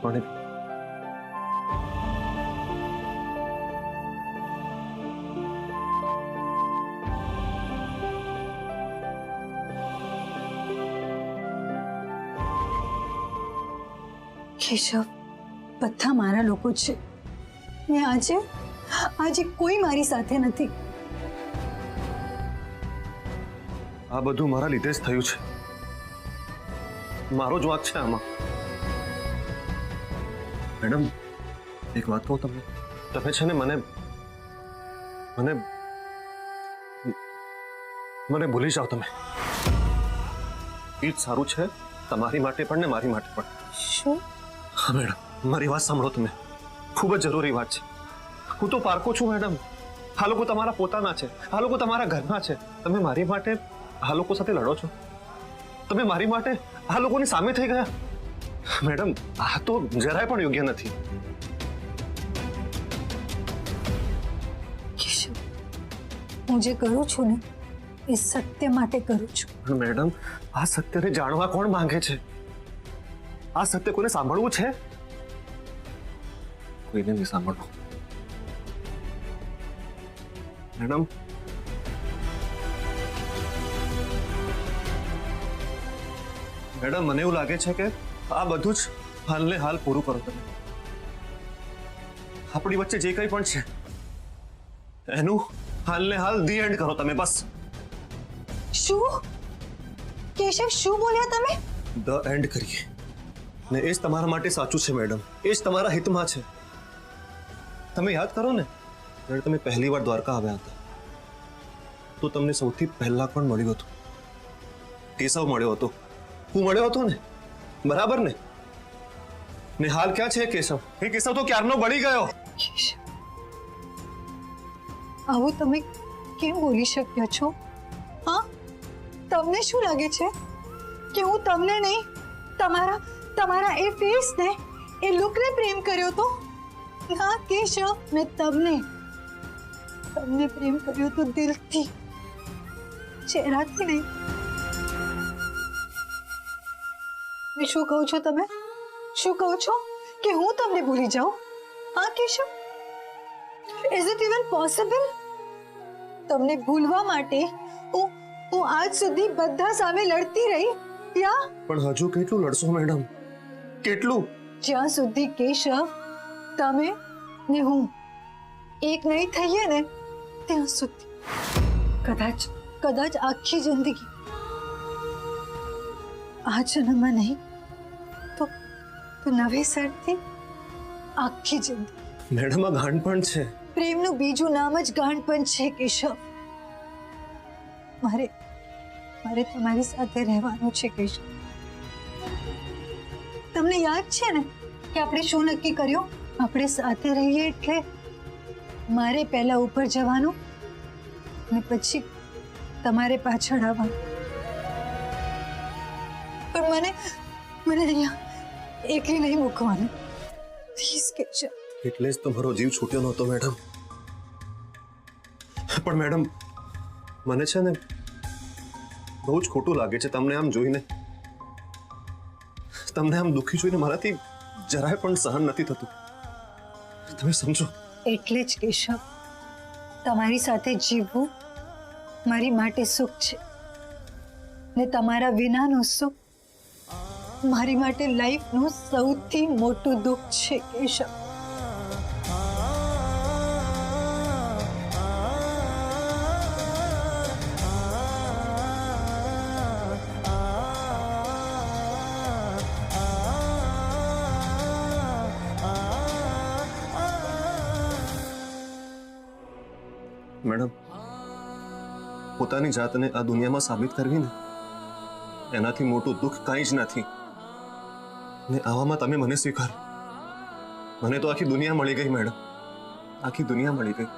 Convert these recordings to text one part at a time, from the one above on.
પણ કેશવ, બધા મારા લોકો છે ને આજે કોઈ મારી સાથે નથી. આ બધું મારા લીધે જ થયું છે. મારો જ વાંક છે આમાં. મેડમ, એક વાત કહું તમને, તમે છે ને મને ભૂલી જાઓ તમે. એ જ સારું છે, તમારી માટે પણ ને મારી માટે પણ. શું? હા મેડમ, મારી વાત સાંભળો તમે. ખૂબ જ જરૂરી વાત છે. હું તો પારકો છું મેડમ. આ લોકો તમારા પોતાના છે, આ લોકો તમારા ઘરના છે. તમે મારી માટે આ લોકો સાથે લડો છો. તમે મારી માટે આ લોકોની સામે થઈ ગયા. મેડમ, આ તો જરાય પણ યોગ્ય નથી. કેશવ, હું જે કરું છું ને એ સત્ય માટે કરું છું. પણ મેડમ, આ સત્યને જાણવા કોણ માંગે છે? આ સત્ય કોને સાંભળવું છે? કોઈને નહીં સાંભળવું. મેડમ, મને એવું લાગે છે કે આ બધું જ હાલને હાલ પૂરું કરો તમે. આપણી વચ્ચે જે કંઈ પણ છે એનું હાલને હાલ ધી એન્ડ કરો તમે, બસ. શું? કેશવ, શું બોલ્યા તમે? ધ એન્ડ કરીએ ને એ જ તમારા માટે સાચું છે મેડમ. એ જ તમારા હિતમાં છે. તમે યાદ કરો ને, જ્યારે તમે પહેલી વાર દ્વારકા આવ્યા હતા તો તમને સૌથી પહેલા કોણ મળ્યું હતું? કેશવ મળ્યો હતો. હું મળ્યો હતો ને, બરાબર ને? ને હાલ ક્યાં છે કેશવ? એ કેશવ તો ક્યારનો બળી ગયો. કેશવ, આવું તમે કેમ બોલી શક્યા છો? હા, તમને શું લાગે છે કે હું તમને નહીં, તમારા એ ફેસ ને, એ લુકને પ્રેમ કર્યો તો? હા કેશવ, મેં તમને પ્રેમ કર્યો તો દિલથી, ચહેરાથી નહીં. શું કહો છો તમે? શું કહો છો કે હું તમને ભૂલી જાઉં? હા Keshav, is it even possible? તમને ભૂલવા માટે હું આજ સુધી બધા સામે લડતી રહી. યા પણ હજુ કેટલું લડશો મેડમ? કેટલું? જ્યાં સુધી કેશવ તમે ને હું એક નહીં થઈએ ને ત્યાં સુધી. કદાચ આખી જિંદગી, આ જન્મમાં નહીં તો નવેસરથી આખી જિંદગી. મેડમ, આ ગાંડપણ છે. પ્રેમનું બીજું નામ જ ગાંડપણ છે કેશવ. મારે તમારી સાથે રહેવાનું છે કેશવ. તમને યાદ છે ને કે આપણે શું નક્કી કર્યું? આપણે સાથે રહીએ એટલે મારે પહેલા ઉપર જવાનું અને પછી તમારે પાછળ આવવાનું. પણ મને અહીંયા એકલી નહીં મૂકવાનું, પ્લીઝ કેશવ. એટલે જ તમારો જીવ છૂટ્યો નહોતો મેડમ. પણ મેડમ, મને છે ને બહુ જ ખોટું લાગે છે તમને આમ જોઈને. તમને આમ દુઃખી જોઈને મારાથી જરાય પણ સહન નથી થતું. તમે સમજો. એટલે જ કેશવ, તમારી સાથે જીવવું મારી માટે સુખ છે ને તમારા વિનાનું સુખ મારી માટે લાઈફનું સૌથી મોટું દુઃખ છે કેશવ. મેડમ, પોતાની જાતને આ દુનિયામાં સાબિત કરવી ને એનાથી મોટું દુઃખ કાંઈ જ નથી. ને આવામાં તમે મને સ્વીકાર. મને તો આખી દુનિયા મળી ગઈ મેડમ, આખી દુનિયા મળી ગઈ.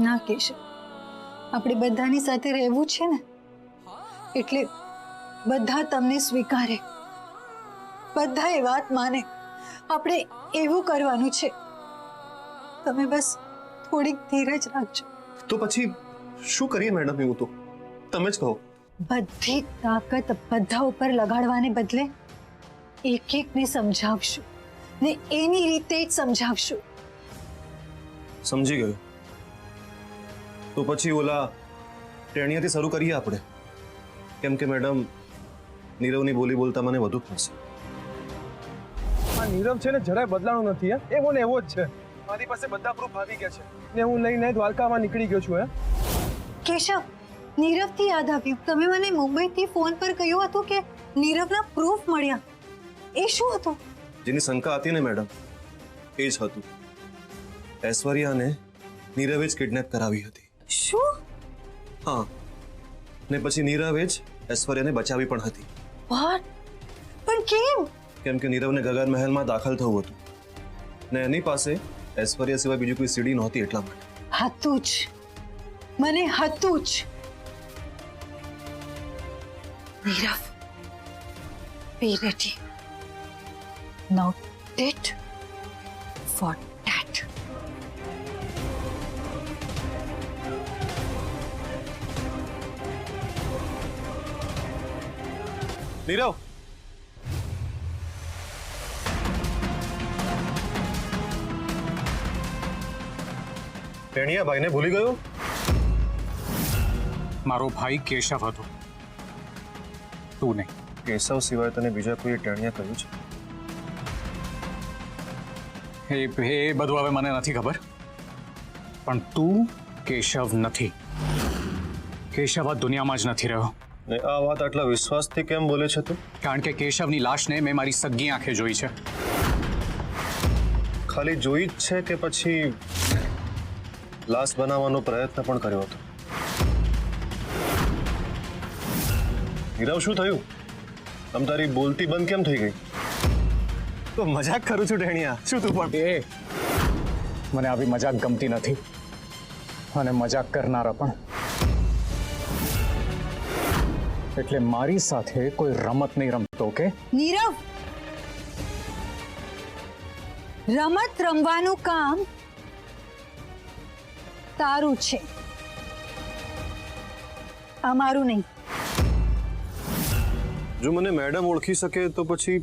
ના કેશવ, આપણે બધાની સાથે રહેવું છે ને, એટલે બધા તમને સ્વીકારે, બધા એ વાત માને. આપણે એવું કરવાનું છે. તમે બસ થોડીક ધીરજ રાખજો. તો પછી શું કરીએ મેડમ? એવું તો તમે જ કહો. બધી તાકાત બધા ઉપર લગાડવાને બદલે એક એકને સમજાવશું ને એની રીતે જ સમજાવશું. સમજી ગયો. તો પછી ઓલા ટેણિયાથી શરૂ કરીએ આપણે, કેમ કે મેડમ નીરવની બોલી બોલતા મને વધુ ફાવશે. આ નીરવ છે ને જરાય બદલાણો નથી હે, એવો ને એવો જ છે. મારી પાસે બધા પ્રૂફ આવી ગયા છે ને હું લઈને દ્વારકામાં નીકળી ગયો છું. કેશવ, નીરવથી યાદ આવ્યું, તમે મને મુંબઈથી ફોન પર કહ્યું હતું કે નીરવના પ્રૂફ મળ્યા. એ શું હતું? જેની શંકા હતી ને મેડમ, એ જ હતું. ઐશ્વર્યાને નીરવે જ કિડનેપ કરાવી હતી. શું? હા, ને પછી નીરવે જ ઐશ્વર્યાને બચાવી પણ હતી. વોટ? પણ કેમ? કેમ કે નીરવને ગગન મહેલમાં દાખલ થવું હતું ને એની પાસે ઐશ્વર્યા સિવાય બીજી કોઈ સીડી નહોતી, એટલા માટે. હતું જ, મને હતું જ. Nirav, be ready. Now tit for tat. Nirav, ટેણિયા ભાઈને ભૂલી ગયો? મારો ભાઈ કેશવ હતો, તું નહીં. કેશવ સિવાય તને બીજા કોઈ ટેણિયા કહ્યું છે? એ બધું હવે મને નથી ખબર, પણ તું કેશવ નથી. કેશવ આ દુનિયામાં જ નથી રહ્યો. ને આ વાત આટલા વિશ્વાસથી કેમ બોલે છે તું? કારણ કે કેશવની લાશને મેં મારી સગી આંખે જોઈ છે. ખાલી જોઈ જ છે કે પછી લાશ બનાવવાનો પ્રયત્ન પણ કર્યો હતો? નીરવ, શું થયું? આમ તારી બોલતી બંધ કેમ થઈ ગઈ? તો મજાક કરું છું ટેણિયા, શું તું પણ? એ મને આવી મજાક ગમતી નથી, અને મજાક કરનારા પણ. એટલે મારી સાથે કોઈ રમત નહીં રમતો કે? નીરવ, રમત રમવાનું કામ તારું છે, અમારું નહીં. જો મને મેડમ ઓળખી શકે તો પછી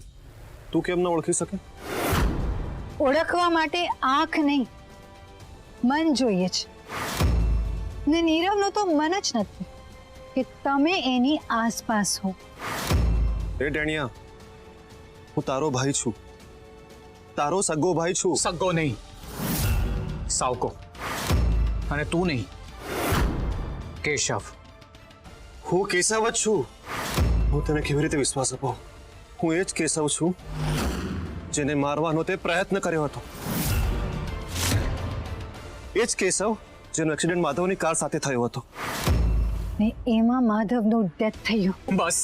તું કેમ ના ઓળખી શકે? ઓળખવા માટે આંખ નહીં, મન જોઈએ છે. ને નીરવનું તો મન જ નથી કે તમે એની આસપાસ હો. એ ટેણિયા, હું તારો ભાઈ છું, તારો સગો ભાઈ છું. સગ્ગો નહીં, સાવકો. અને તું નહીં, કેશવ. હું કેશવ જ છું. હું તને કેવી રીતે વિશ્વાસ અપાઉં? હું એ જ કેશવ છું જેને મારવાનો તે પ્રયત્ન કર્યો હતો. એ જ કેશવ જેનો એક્સિડન્ટ માધવની કાર સાથે થયો હતો. ને એમાં માધવનું ડેથ થયું. બસ,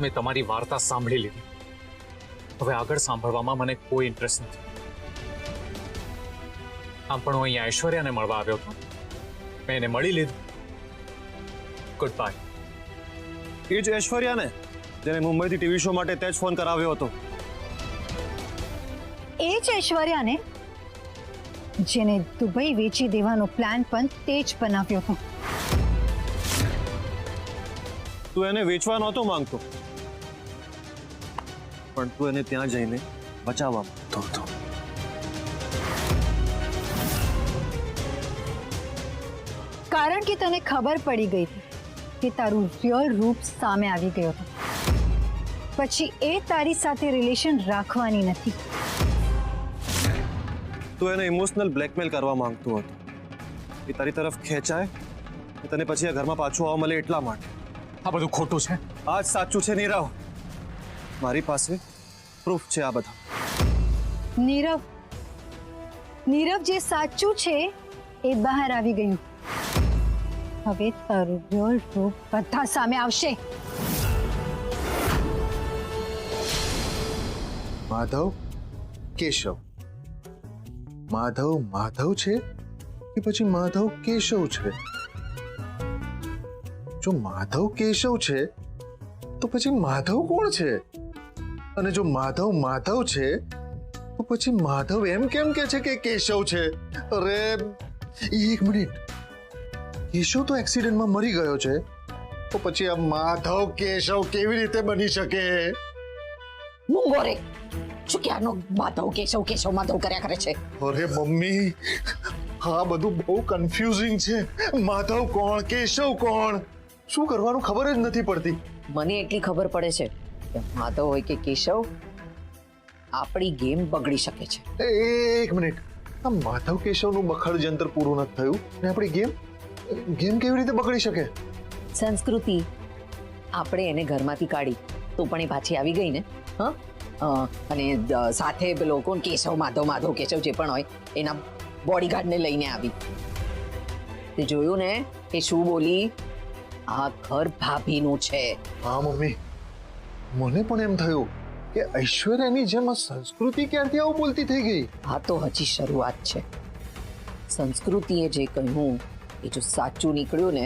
મેં તમારી વાર્તા સાંભળી લીધી. હવે આગળ સાંભળવામાં મને કોઈ ઇન્ટરેસ્ટ નથી. આમ પણ હું અહીંયા ઐશ્વર્યાને મળવા આવ્યો હતો, મેં એને મળી લીધું. Good bye. એ જ ઐશ્વર્યાને જેને મુંબઈથી ટીવી શો માટે તે જ ફોન કરાવ્યો હતો. એ જ ઐશ્વર્યાને જેને દુબઈ વેચી દેવાનો પ્લાન પણ તે જ બનાવ્યો હતો. તું એને વેચવા નહોતો માંગતો, પણ તું એને ત્યાં જઈને બચાવવા માંગતો હતો. કારણ કે તને ખબર પડી ગઈ હતી કે તારું રિયલ રૂપ સામે આવી ગયો હતો. પછી એ તારી સાથે રિલેશન રાખવાની નથી. તું એને ઇમોશનલ બ્લેકમેલ કરવા માંગતો હતો. એ તારી તરફ ખેંચાય અને તને પછી આ ઘરમાં પાછું આવવા મળે એટલા માટે. આ બધું ખોટું છે. આ જ સાચું છે નીરવ. મારી પાસે પ્રૂફ છે આ બધા. નીરવ, નીરવ, જે સાચું છે એ બહાર આવી ગયું. હવે તારું રિયલ રૂપ બધા સામે આવશે. માધવ કેશવ. માધવ માધવ છે કે પછી માધવ કેશવ છે? જો માધવ કેશવ છે તો પછી માધવ કોણ છે? અને જો માધવ માધવ છે તો પછી માધવ એમ કેમ કે છે કે કેશવ છે? અરે એક મિનિટ, કેશવ તો એક્સિડન્ટમાં મરી ગયો છે, તો પછી આ માધવ કેશવ કેવી રીતે બની શકે? હું ઊભો રે. શું ક્યાંનો માધવ કેશવ કેશવ માધવ કર્યા કરે છે? અરે મમ્મી, આ બધું બહુ કન્ફ્યુઝિંગ છે. માધવ કોણ, કેશવ કોણ, શું કરવાનું ખબર જ નથી પડતી. મને એટલી ખબર પડે છે કે માધવ હોય કે કેશવ, આપણી ગેમ બગડી શકે છે. એક મિનિટ, આ માધવ કેશવનું બખડ જંતર પૂરું નથી થયું ને આપણી ગેમ કેવી રીતે બગડી શકે? સંસ્કૃતિ, આપણે એને ઘરમાંથી કાઢી તો પણ એ પાછી આવી ગઈ ને. અને સાથે પેલો કોણ કેશવ માધવ કેશવ જે પણ હોય એના બોડીગાર્ડને લઈને આવી. તે જોયું ને એ શું બોલી? આ ઘર ભાભીનું છે. હા મમ્મી, મને પણ એમ થયું કે ઐશ્વર્યાની જેમ આ સંસ્કૃતિ ક્યારથી આવું બોલતી થઈ ગઈ. આ તો હજી શરૂઆત છે. સંસ્કૃતિએ જે કહ્યું એ જો સાચું નીકળ્યું ને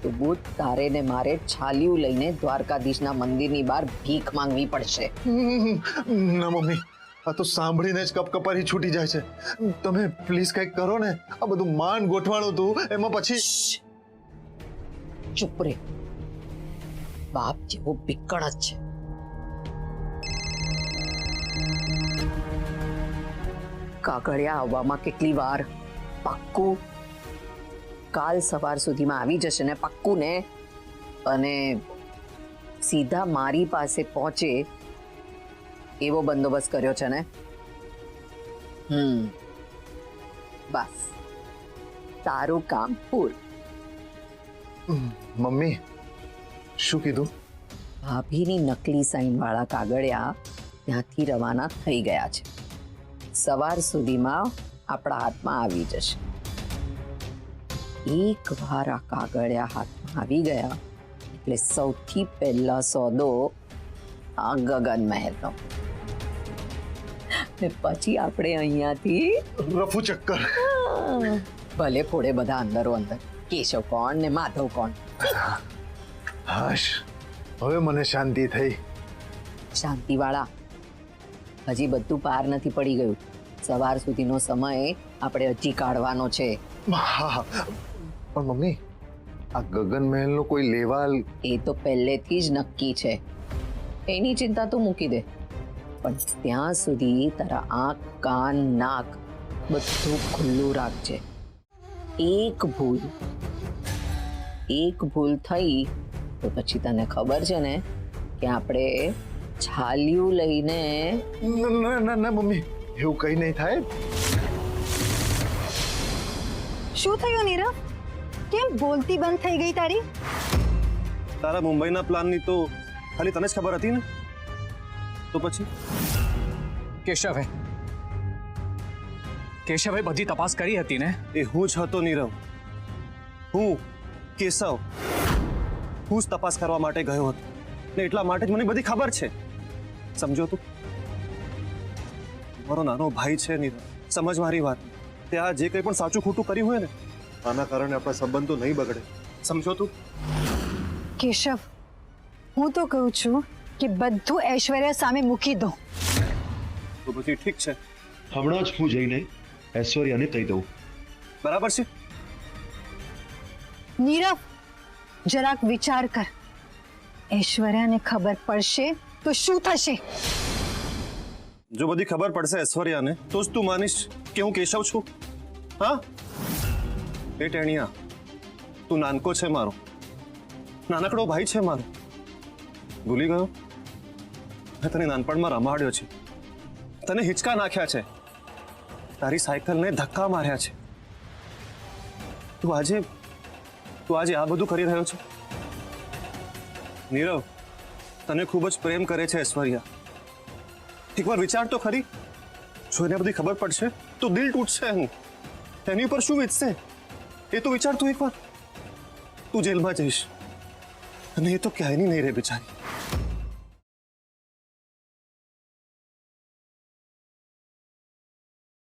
તો બુધ તારે ને મારે છાલિયું લઈને દ્વારકાધીશના મંદિરની બહાર ભીખ માંગવી પડશે. ના મમ્મી, આ તો સાંભળીને જ કપકપારી છૂટી જાય છે. તમે પ્લીઝ કંઈક કરો ને. આ બધું માન ગોઠવાણું હતું એમાં પછી. ચૂપ રે, બાપ જેવો બિકણ જ છે. કાગળિયા આવવામાં કેટલી વાર? પાક્કું કાલ સવાર સુધીમાં આવી જશે ને? પાક્કું ને? અને સીધા મારી પાસે પહોંચે એવો બંદોબસ્ત કર્યો છે ને? બસ, તારું કામ પૂરું. મમ્મી, શું કીધું? ભાભીની નકલી સાઈન વાળા કાગળિયા ત્યાંથી રવાના થઈ ગયા છે. સવાર સુધીમાં આપણા હાથમાં આવી જશે. એક વાર આ કાગળિયા હાથમાં આવી ગયા એટલે સૌથી પહેલા સોદો આ ગગન મહેલનો. ને પછી આપણે અહીંયાથી રફુ ચક્કર. ભલે ફોડે બધા અંદરો અંદર. કેશવ કોણ ને માધવ કોણ. હાશ, હવે મને શાંતિ થઈ. શાંતિવાળા, હજી બધું પાર નથી પડી ગયું. સવાર સુધીનો સમય આપણે હજી કાઢવાનો છે. હા, પણ મમ્મી, આ ગગન મહેલનો કોઈ લેવાલ? એ તો પહેલેથી જ નક્કી છે. એની ચિંતા તું મૂકી દે. પણ ત્યાં સુધી તારા આંખ, કાન, નાક બધું ખુલ્લું રાખજે. એક ભૂલ થઈ તો પછી તને ખબર છે ને કે આપણે છાલિયું લઈને. ના મમ્મી, એવું કઈ નહીં થાય. શું થયું નીરવ? કેમ બોલતી બંધ થઈ ગઈ તારી? તારા મુંબઈના પ્લાનની તો ખાલી તને જ ખબર હતી ને, તો પછી કેશવે બધી તપાસ કરી હતી ને? એ હું જ હતો નીરવ. હું કેશવ, હું જ તપાસ કરવા માટે ગયો હતો ને એટલા માટે જ મને બધી ખબર છે. સમજો તું, મારો નાનો ભાઈ છે નીરવ. સમજ મારી વાત. તે આ જે કંઈ પણ સાચું ખોટું કર્યું હોય ને, આના કારણે આપણા સંબંધો નહીં બગડે. સમજો તું? કેશવ, હું તો કહું છું કે બધું ઐશ્વર્યા સામે મૂકી દો. તો પછી ઠીક છે, હમણાં જ હું જઈને ઐશ્વર્યાને કહી દઉં. બરાબર છે. નીરવ, જરાક વિચાર કર. ઐશ્વર્યાને ખબર પડશે તો શું થશે? જો બધી ખબર પડશે ઐશ્વર્યાને તો જ તું માનીશ કે હું કેશવ છું? હા એ ટેણિયા, તું નાનકો છે મારો, નાનકડો ભાઈ છે મારો. ભૂલી ગયો? મેં તને નાનપણમાં રમાડ્યો છે, તને હિંચકા નાખ્યા છે, તારી સાયકલને ધક્કા માર્યા છે. તું આજે આ બધું કરી રહ્યો છે? નીરવ, તને ખૂબ જ પ્રેમ કરે છે ઐશ્વર્યા. એકવાર વિચાર તો ખરી. જો એને બધી ખબર પડશે તો દિલ તૂટશે એનું. એની ઉપર શું વીતશે એ તો વિચાર તું એકવાર. તું જેલમાં જઈશ અને એ તો ક્યાંયની નહીં રહે બિચારી.